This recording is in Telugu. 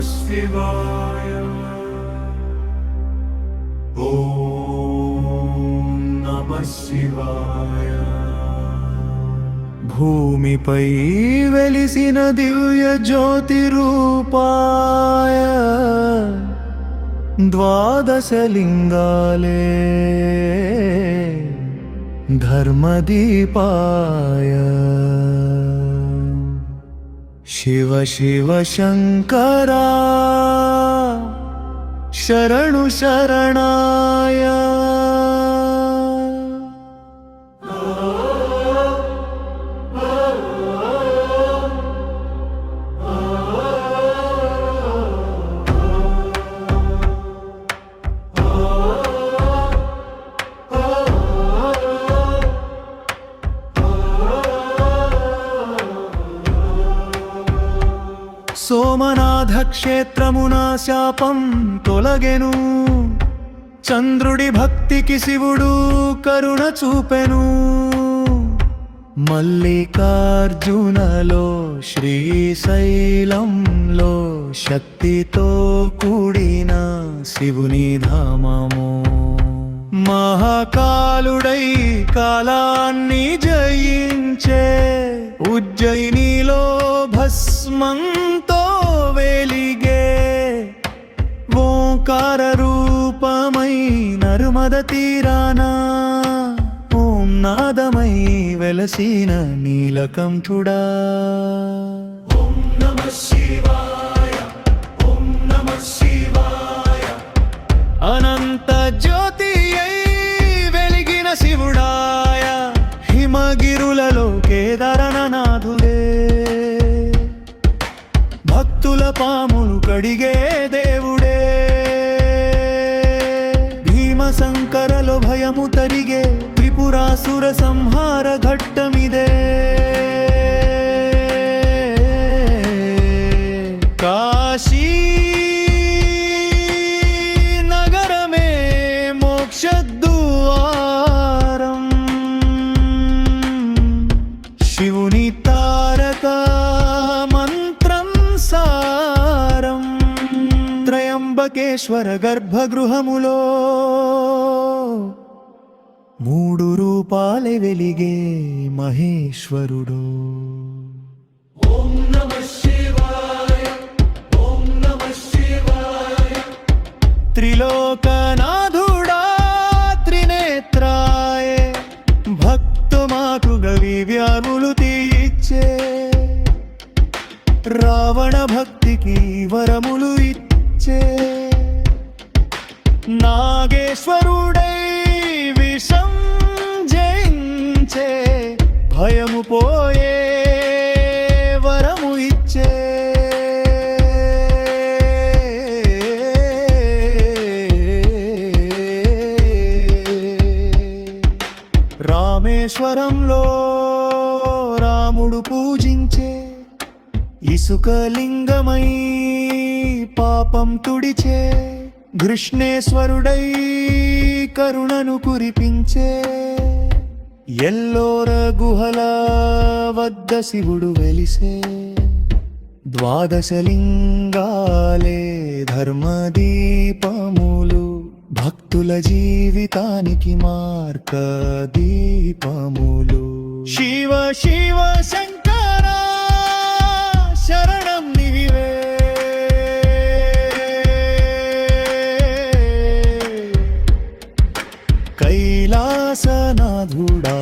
శివాయ ఓం నమః శివాయ. భూమిపై వెలిసిన దివ్య జ్యోతి రూపాయ ద్వాదశ లింగాలే ధర్మదీపాయ. శివ శివ శంకరా శరణు శరణాయ. సోమనాథ క్షేత్రమున శాపం తొలగెను, చంద్రుడి భక్తికి శివుడు కరుణ చూపెను. మల్లికార్జునలో శ్రీశైలంలో శక్తితో కూడిన శివుని ధామము. మహాకాలుడై కాలాన్ని జయించే ఉజ్జయినిలో భస్మంతో వెలిగే ఓంకార రూపమై నర్మద తీరాన ఓం నాదమై వెలసిన నీలకంఠుడా. ఓం నమః శివాయ ఓం నమః శివాయ. అనంత జ్యోతి వెలిగిన శివుడాయ హిమగిరులలో కేదారనాథుడే. భక్తుల పాములు కడిగే దేవుడే. భీమశంకరలో భయము తరిగే త్రిపురాసుర సంహార ఘట్టమిదే. కాశీ నగరమే మోక్షద్వారం. శివుని తారక మంత్రం సారం. త్రయంబకేశ్వర గర్భగృహములో మూడు రూపాలే వెలిగే మహేశ్వరుడు. ఓం నమః శివాయ ఓం నమః శివాయ. త్రిలోకనాథుడా త్రినేత్రాయ భక్తమాకు గవివ్యాములు తీర్చే. రావణ భక్తికి వరములు ఇచ్చే. నాగేశ్వరుడై విషం జయించే భయము పోయే వరము ఇచ్చే. రామేశ్వరంలో రాముడు పూజించే ఇసుకలింగమై పాపం తుడిచే. కృష్ణేశ్వరుడై కరుణను కురిపించే. ఎల్లోర గుహల వద్ద శివుడు వెలిసే. ద్వాదశ లింగాలే ధర్మదీపములు భక్తుల జీవితానికి మార్గ దీపములు. శివ శివ శంకర శరణం నీవే. కైలాసనాథుడా